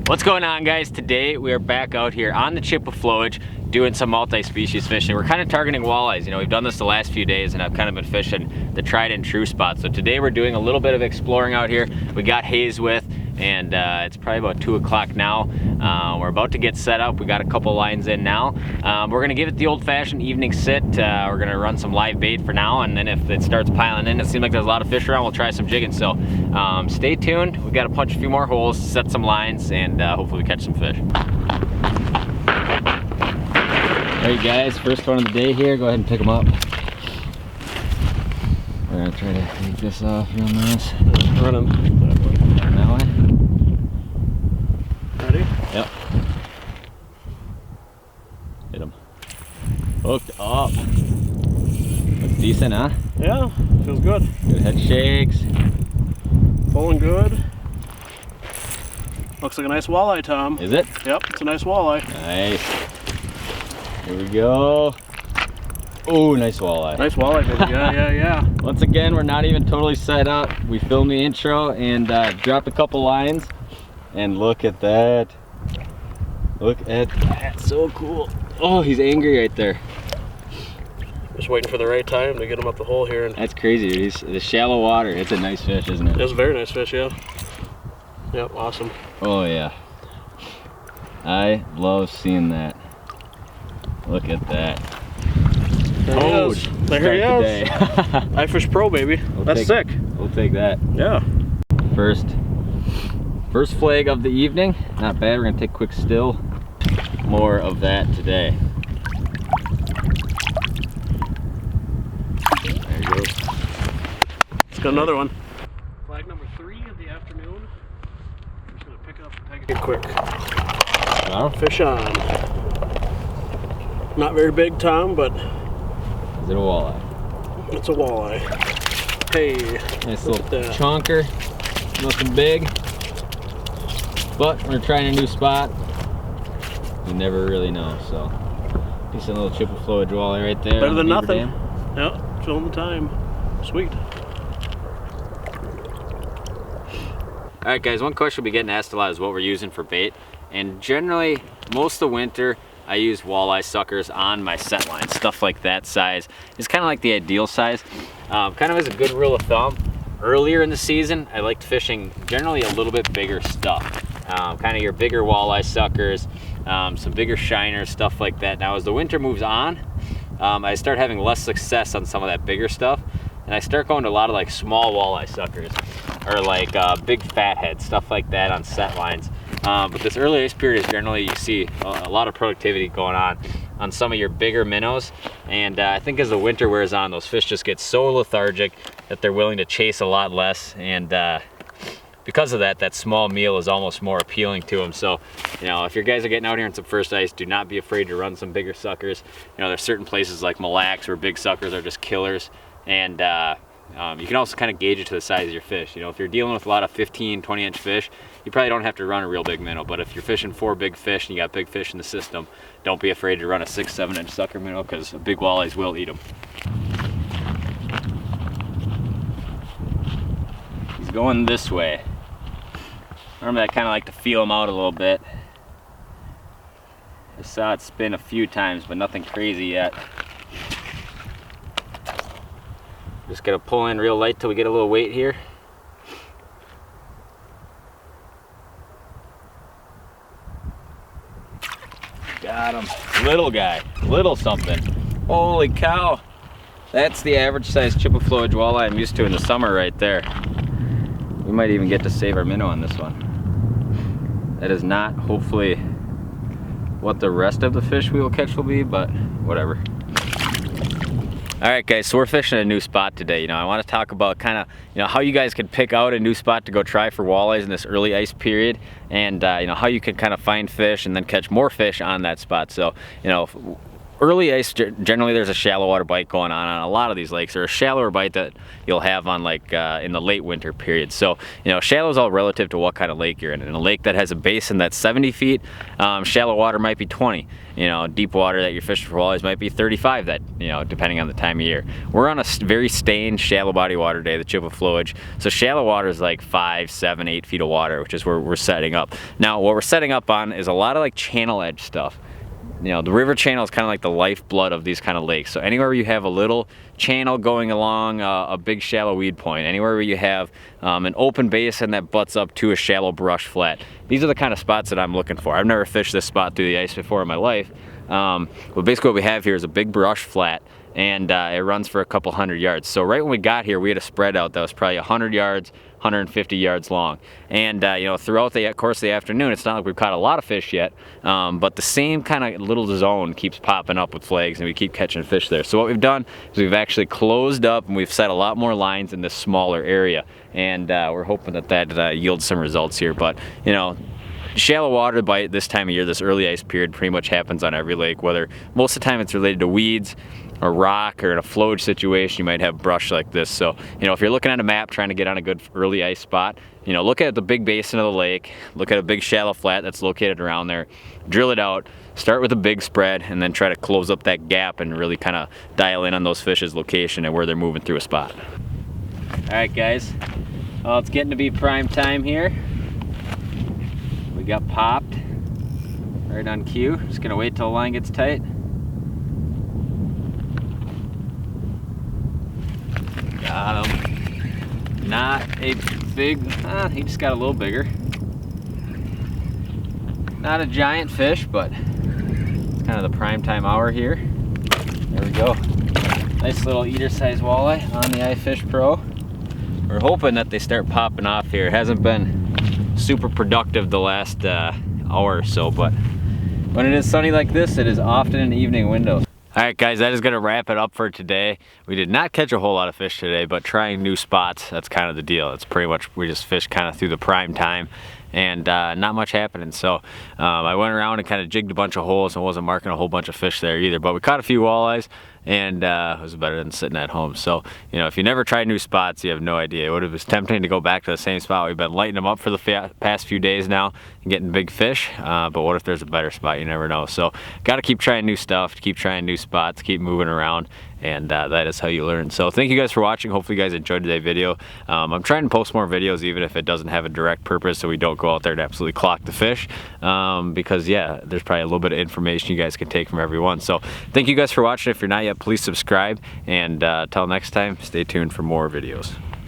What's going on, guys? Today we are back out here on the Chippewa Flowage doing some multi-species fishing. We're kind of targeting walleyes. You know, we've done this the last few days and I've kind of been fishing the tried and true spots. So today we're doing a little bit of exploring out here. We got Haze with, and it's probably about 2 o'clock now. We're about to get set up. We got a couple lines in now. We're gonna give it the old-fashioned evening sit. We're gonna run some live bait for now, and then if it starts piling in, it seems like there's a lot of fish around, we'll try some jigging. So stay tuned. We got to punch a few more holes, set some lines, and hopefully we catch some fish. All right, guys, first one of the day here. Go ahead and pick them up. We're gonna try to take this off real nice. Run them. That way. Ready? Yep. Hit him. Hooked up. Looks decent, huh? Yeah, feels good. Good head shakes. Pulling good. Looks like a nice walleye, Tom. Is it? Yep, it's a nice walleye. Nice. Here we go. Oh, nice walleye. Nice walleye, baby. Yeah. Once again, we're not even totally set up. We filmed the intro and dropped a couple lines. And look at that. Look at that. So cool. Oh, he's angry right there. Just waiting for the right time to get him up the hole here. And That's crazy, dude. He's the shallow water. It's a nice fish, isn't it? it's a very nice fish, yeah. Yep, awesome. Oh, yeah. I love seeing that. Look at that. There he is. There he is. iFish Pro, baby. That's sick. We'll take that. Yeah. First flag of the evening. Not bad. We're gonna take a quick still. More of that today. There you go. Let's got another one. Flag number 3 of the afternoon. I'm just gonna pick up and take it quick. Wow. Fish on. Not very big, Tom, but Is it a walleye? it's a walleye. Hey, Nice look little at that. chonker. Nothing big. But we're trying a new spot. You never really know, so. Decent little Chippewa Flowage walleye right there. Better than Beaver nothing. Dam. Yep, filling the time. Sweet. All right, guys, one question we get asked a lot is what we're using for bait. And generally, most of the winter, I use walleye suckers on my set line. Stuff like that size is kind of like the ideal size. Kind of as a good rule of thumb, earlier in the season, I liked fishing generally a little bit bigger stuff. Kind of your bigger walleye suckers, some bigger shiners, stuff like that. Now, as the winter moves on, I start having less success on some of that bigger stuff. And I start going to a lot of like small walleye suckers or like big fathead, stuff like that on set lines. But this early ice period is generally, you see a lot of productivity going on some of your bigger minnows. And I think as the winter wears on, those fish just get so lethargic that they're willing to chase a lot less. And because of that, that small meal is almost more appealing to them. So, you know, if your guys are getting out here on some first ice, do not be afraid to run some bigger suckers. You know, there's certain places like Mille Lacs where big suckers are just killers. And you can also kind of gauge it to the size of your fish. You know, if you're dealing with a lot of 15, 20-inch fish, you probably don't have to run a real big minnow. But if you're fishing 4 big fish and you got big fish in the system, don't be afraid to run a 6, 7-inch sucker minnow, because big walleyes will eat them. He's going this way. Normally I kind of like to feel him out a little bit. I saw it spin a few times, but nothing crazy yet. Just gotta pull in real light till we get a little weight here. Got him. Little guy. Little something. Holy cow. That's the average size Chippewa Flowage walleye I'm used to in the summer right there. We might even get to save our minnow on this one. That is not, hopefully, what the rest of the fish we will catch will be, but whatever. All right, guys, so we're fishing a new spot today. You know, I want to talk about kind of, you know, how you guys can pick out a new spot to go try for walleyes in this early ice period, and you know, how you can kind of find fish and then catch more fish on that spot. So, you know, early ice, generally there's a shallow water bite going on a lot of these lakes, or a shallower bite that you'll have on like in the late winter period. So, you know, shallow is all relative to what kind of lake you're in. In a lake that has a basin that's 70 feet, shallow water might be 20. You know, deep water that you're fishing for walleyes might be 35, that, you know, depending on the time of year. We're on a very stained shallow body water day, the Chippewa Flowage. So shallow water is like 5, 7, 8 feet of water, which is where we're setting up. Now, what we're setting up on is a lot of like channel edge stuff. You know, the river channel is kind of like the lifeblood of these kind of lakes. So anywhere where you have a little channel going along a big shallow weed point, anywhere where you have an open basin that butts up to a shallow brush flat, these are the kind of spots that I'm looking for. I've never fished this spot through the ice before in my life. But basically what we have here is a big brush flat, and it runs for a couple 100 yards. So right when we got here, we had a spread out that was probably 100 yards, 150 yards long. And you know, throughout the course of the afternoon, it's not like we've caught a lot of fish yet, but the same kind of little zone keeps popping up with flags, and we keep catching fish there. So what we've done is we've actually closed up, and we've set a lot more lines in this smaller area, and we're hoping that that yields some results here. But you know, shallow water bite this time of year, this early ice period, pretty much happens on every lake, whether most of the time it's related to weeds or rock, or in a flowage situation you might have brush like this. So, you know, if you're looking at a map trying to get on a good early ice spot, you know, look at the big basin of the lake, look at a big shallow flat that's located around there, drill it out, start with a big spread, and then try to close up that gap and really kind of dial in on those fish's location and where they're moving through a spot. All right, guys, well, it's getting to be prime time here. We got popped right on cue. Just gonna wait till the line gets tight. Got him. Not a big, he just got a little bigger. Not a giant fish, but it's kind of the prime time hour here. There we go. Nice little eater size walleye on the iFish Pro. We're hoping that they start popping off here. It hasn't been super productive the last hour or so, but when it is sunny like this, it is often an evening window. All right, guys, that is gonna wrap it up for today. We did not catch a whole lot of fish today, but trying new spots, that's kind of the deal. It's pretty much, we just fished kind of through the prime time, and not much happening. So I went around and kind of jigged a bunch of holes and wasn't marking a whole bunch of fish there either, but we caught a few walleyes, and it was better than sitting at home. So, you know, if you never tried new spots, you have no idea. It would have been tempting to go back to the same spot. We've been lighting them up for the past few days now and getting big fish, but what if there's a better spot? You never know. So got to keep trying new stuff, keep trying new spots, keep moving around, and that is how you learn. So thank you guys for watching. Hopefully you guys enjoyed today's video. I'm trying to post more videos even if it doesn't have a direct purpose, so we don't go out there to absolutely clock the fish, because yeah, there's probably a little bit of information you guys can take from every one. So thank you guys for watching. If you're not yet, please subscribe, and till next time, stay tuned for more videos.